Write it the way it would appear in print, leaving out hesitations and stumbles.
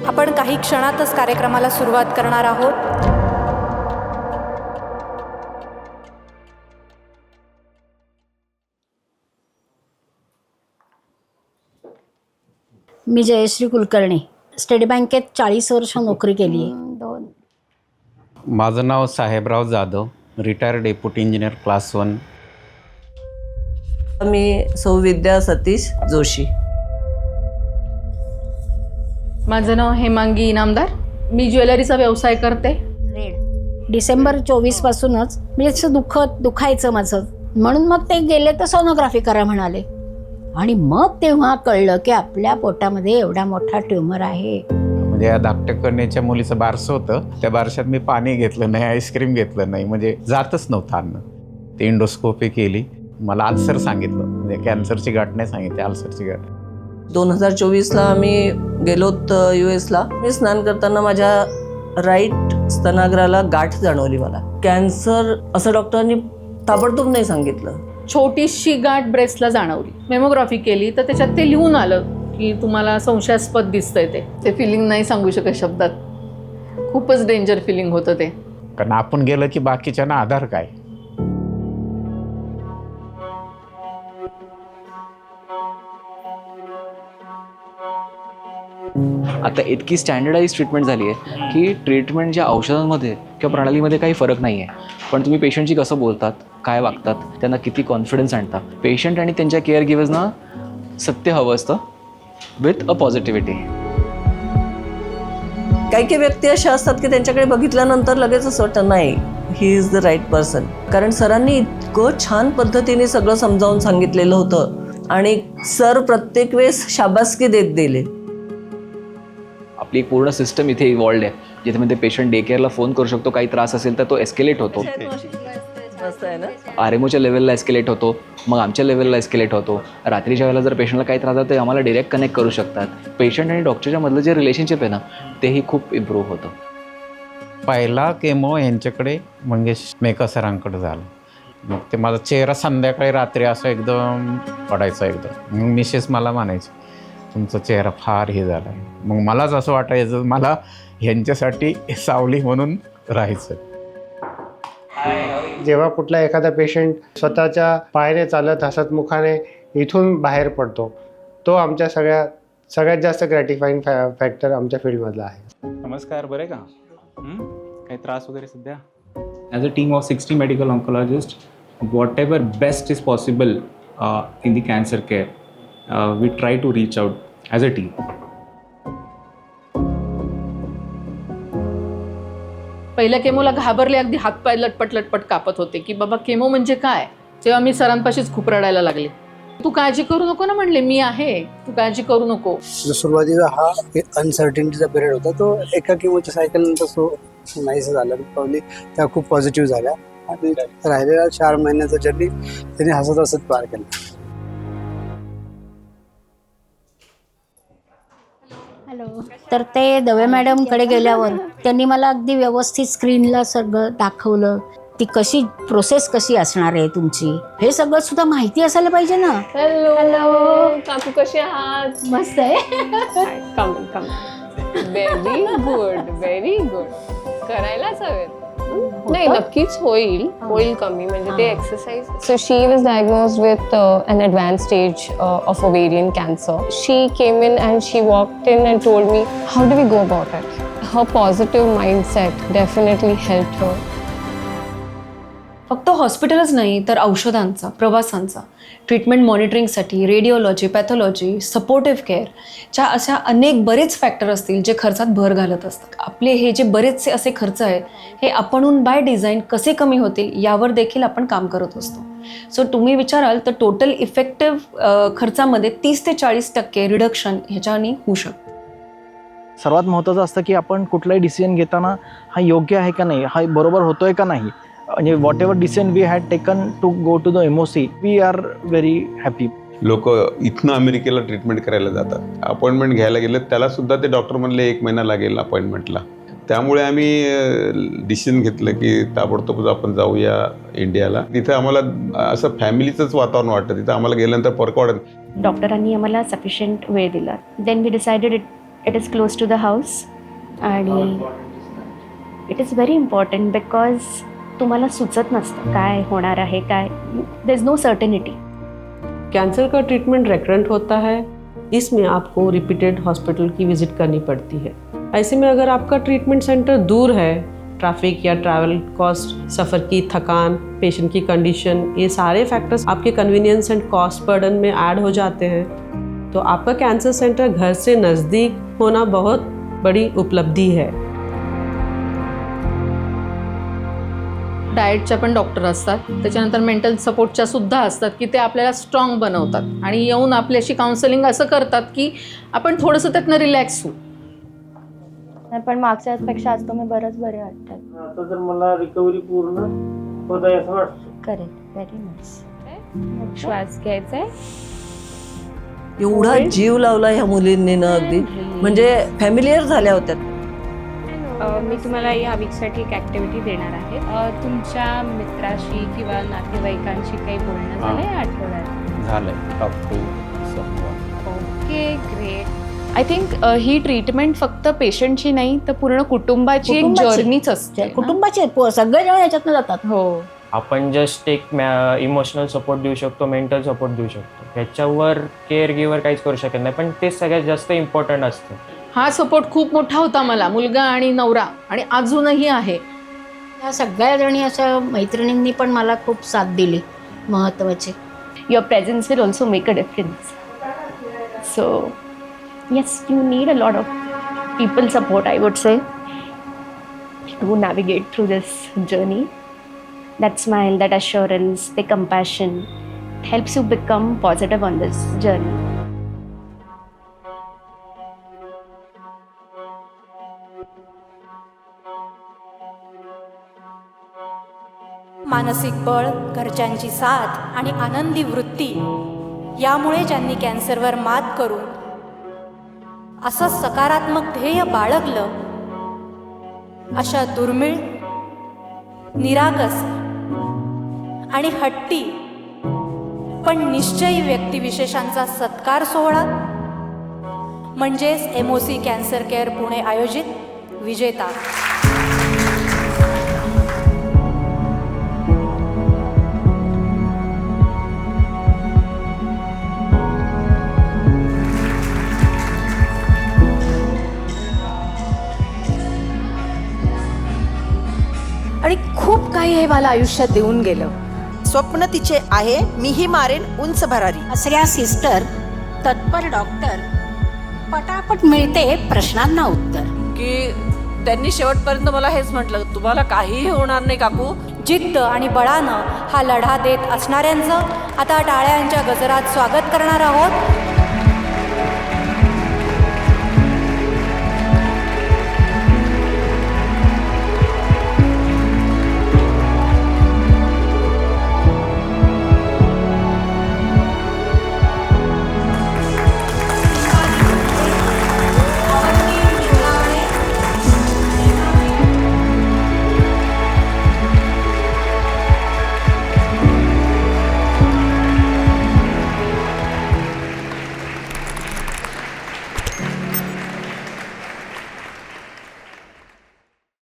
आपण काही क्षणातच कार्यक्रमाला सुरुवात करणार आहोत. मी जयश्री कुलकर्णी, स्टेट बँकेत 40 वर्ष नोकरी केली आहे. माझं नाव Sahebrao Jadhav, retired deputy engineer class 1. मी सौविद्या सतीश जोशी. माझं नाव हेमांगी इनामदार, मी ज्वेलरीचा व्यवसाय करते. डिसेंबर 24 पासूनच म्हणजे असं दुखायचं माझं, म्हणून मग ते गेले तर सोनोग्राफी करा म्हणाले. आणि मग तेव्हा कळलं की आपल्या पोटामध्ये एवढा मोठा ट्युमर आहे. म्हणजे या धाकट्या कन्येच्या मुलीचं बारसं होतं, त्या बारशात मी पाणी घेतलं नाही, आईस्क्रीम घेतलं नाही, म्हणजे जातच नव्हतं अन्न. ती इंडोस्कोपी केली, मला अल्सर सांगितलं, म्हणजे कॅन्सरची गाठ नाही सांगितली, अल्सरची गाठ. 2024ला आम्ही गेलोत US ला. मी स्नान करताना माझ्या राईट स्तनाग्राला गाठ जाणवली. मला कॅन्सर असं डॉक्टरांनी ताबडतोब नाही सांगितलं. छोटीशी गाठ ब्रेस्टला जाणवली. मेमोग्राफी केली तर त्याच्यात ते लिहून आलं की तुम्हाला संशयास्पद दिसतंय. ते फिलिंग नाही सांगू शकत शब्दात. खूपच डेंजर फिलिंग होतं ते. कारण आपण गेलं की बाकीच्यांना आधार काय. आता इतकी स्टँडर्डाइज ट्रीटमेंट झाली आहे की ट्रीटमेंटच्या औषधांमध्ये किंवा प्रणालीमध्ये काही फरक नाही आहे, पण तुम्ही पेशंटशी कसं बोलतात, काय वागतात, त्यांना किती कॉन्फिडन्स आणता. पेशंट आणि त्यांच्या केअर गिव्हर्सना सत्य हवं असतं विथ अ पॉझिटिव्हिटी. काही व्यक्ती अशा असतात की त्यांच्याकडे बघितल्यानंतर लगेच असं वाटतं नाही, he is the right person. कारण सरांनी इतकं छान पद्धतीने सगळं समजावून सांगितलेलं होतं आणि सर प्रत्येक वेळेस शाबासकी देत दिले. आपली एक पूर्ण सिस्टम इथे इव्हॉल्ड आहे, जिथे म्हणजे पेशंट डे केअरला फोन करू शकतो, काही त्रास असेल तर तो एस्केलेट होतो. RMOच्या लेवलला एस्केलेट होतो, मग आमच्या लेवलला एस्केलेट होतो. रात्रीच्या वेळेला जर पेशंटला काही त्रास झाला तर आम्हाला डिरेक्ट कनेक्ट करू शकतात. पेशंट आणि डॉक्टरच्या मधलं जे रिलेशनशिप आहे ना, तेही खूप इम्प्रूव्ह होतं. पहिला केमो यांच्याकडे मंगेश मेका सरांकडे झाला. मग ते माझा चेहरा संध्याकाळी रात्री असं एकदम पडायचा एकदम. मग मिसेस मला म्हणायची तुमचा चेहरा फार हे झाला आहे. मग मलाच असं वाटायचं मला ह्यांच्यासाठी सावली म्हणून राहायचं. जेव्हा कुठला एखादा पेशंट स्वतःच्या पायाने चालत हसतमुखाने इथून बाहेर पडतो, तो आमच्या सगळ्यात जास्त ग्रॅटिफाईंग फॅक्टर आमच्या फील्डमधला आहे. नमस्कार, बरे का? काही त्रास वगैरे सध्या? As a team of 60 medical oncologist, whatever best is possible in the cancer care, we try to reach out as a team. पहिल्या केमोला घाबरले, अगदी हातपाय लटपट कापत होते की बाबा केमो म्हणजे काय. तेव्हा मी सरांपाशीच खूप रडायला लागले. तू काळजी करू नको ना म्हणले, मी आहे, तू काळजी करू नको. सुरुवातीला हा अनसर्टिनिटीचा पिरियड होता, तो एका केमोच्या सायकल नंतर तो नाहीच झाला. प्रॉब्ली त्या खूप पॉझिटिव्ह झाल्या आणि राहिलेला 4 महिन्याचा जर्नी त्यांनी हसत हसत पार केला. तर ते दवे मॅडमकडे गेल्यावर त्यांनी मला अगदी व्यवस्थित स्क्रीनला सगळं दाखवलं. ती कशी प्रोसेस कशी असणार आहे तुमची, हे सगळं सुद्धा माहिती असायला पाहिजे ना. हॅलो काकू, कसे आहात? मस्त आहे. Come come. Very good, very good. करायलाच हवेत. नाही, नक्कीच होईल कमी, म्हणजे ते exercise. So she was diagnosed with an advanced stage of ovarian cancer. She came in and she walked in and told me, how do we go about it? Her positive mindset definitely helped her. फक्त हॉस्पिटलच नाही तर औषधांचा, प्रवासांचा, treatment मॉनिटरिंगसाठी, radiology, pathology, supportive केअरच्या अशा बरेच factor असतील जे खर्चात भर घालत असतात. आपले हे जे बरेचसे असे खर्च आहेत हे आपणहून बाय डिझाईन कसे कमी होतील यावर देखील आपण काम करत असतो. सो तुम्ही विचाराल तर टोटल इफेक्टिव्ह खर्चामध्ये 30 ते 40% रिडक्शन ह्याच्याने होऊ शकतं. सर्वात महत्त्वाचं असतं की आपण कुठलाही डिसिजन घेताना हा योग्य आहे का नाही, हा बरोबर होतोय का नाही. म्हणजे whatever decision we had taken to go to the MOC, we are very happy. लोक इथनं अमेरिकेला ट्रीटमेंट करायला जातात, अपॉइंटमेंट घ्यायला गेले त्याला सुद्धा ते डॉक्टर म्हणले 1 महिना लागेल अपॉइंटमेंटला. त्यामुळे आम्ही डिसिजन घेतलं की ताबडतोब आपण जाऊया इंडियाला. तिथं आम्हाला असं फॅमिलीचंच वातावरण वाटतं, तिथं आम्हाला गेल्यानंतर परकवाडत. डॉक्टरांनी आम्हाला सफिशियंट वेळ दिला. Then we decided it is close to the house आणि it is very important because तुम्हाला सुचत नसतं काय होणार आहे, काय there is no certainty. Cancer का ट्रीटमेंट रेकरेंट होता है, इसमें आपको रिपीटेड हॉस्पिटल की विजिट करनी पड़ती है. ऐसे में अगर आपका ट्रीटमेंट सेंटर दूर है, ट्रैफिक या ट्रैवल कॉस्ट, सफ़र की थकान, पेशेंट की कंडीशन, ये सारे फैक्टर्स आपके कन्वीनियंस एंड कॉस्ट बर्डन में ऐड हो जाते हैं. तो आपका कैंसर सेंटर घर से नज़दीक होना बहुत बड़ी उपलब्धि है. डाएटच्या पण डॉक्टर असतात, त्याच्यानंतर मेंटल सपोर्टच्या सुद्धा असतात की ते आपल्याला स्ट्रॉंग बनवतात आणि येऊन आपल्याशी काउन्सिलिंग असं करतात की आपण थोडंसं त्यातनं रिलॅक्स होऊ. पण मागच्या पेक्षा आज तुम्ही बरे वाटतात. आता तर मला रिकव्हरी पूर्ण होत आहे असं वाटतं. Correct, very nice. श्वास घ्यायचा आहे. एवढा जीव लावला ह्या मुलींनी ना, अगदी म्हणजे फॅमिलियर झाल्या होत्या. मी तुम्हाला या वीकसाठी एक ॲक्टिव्हिटी देणार आहे. तुमच्या मित्राशी किंवा नातेवाईकांशी काही बोलणं झालं आहे आठवड्यात? झालंय. Talk to someone. Okay, great. I think ही ट्रीटमेंट फक्त पेशंटची नाही तर पूर्ण कुटुंबाची एक जर्नीच असते. कुटुंबाचे सगळेजण याच्यातनं जातात. हो, आपण जस्ट एक इमोशनल सपोर्ट देऊ शकतो, मेंटल सपोर्ट देऊ शकतो, ह्याच्यावर केअर गिव्हर काहीच करू शकत नाही, पण ते सगळ्यात जास्त इम्पॉर्टंट असतं. हा सपोर्ट खूप मोठा होता मला, मुलगा आणि नवरा, आणि अजूनही आहे. ह्या सगळ्या जणी अशा मैत्रिणींनी पण मला खूप साथ दिली, महत्त्वाची. Your presence will also make a difference. So, yes, you need a lot of people support, I would say, to navigate through this journey. That smile, that assurance, the compassion helps you become positive on this journey. मानसिक बळ, घरच्यांची साथ आणि आनंदी वृत्ती यामुळे ज्यांनी कॅन्सरवर मात करून असं सकारात्मक ध्येय बाळगलं, अशा दुर्मिळ, निरागस आणि हट्टी पण निश्चयी व्यक्तिविशेषांचा सत्कार सोहळा म्हणजेच MOC कॅन्सर केअर पुणे आयोजित विजेता. आणि खूप काही हे मला आयुष्यात देऊन गेलं. स्वप्न तिचे आहे, मीही मारेन उंच भरारी. असऱ्या सिस्टर, तत्पर डॉक्टर, पटापट मिळते प्रश्नांना उत्तर. की त्यांनी शेवटपर्यंत मला हेच म्हटलं, तुम्हाला काहीही होणार नाही काकू. जिद्द आणि बळानं हा लढा देत असणाऱ्यांचं आता टाळ्यांच्या गजरात स्वागत करणार आहोत.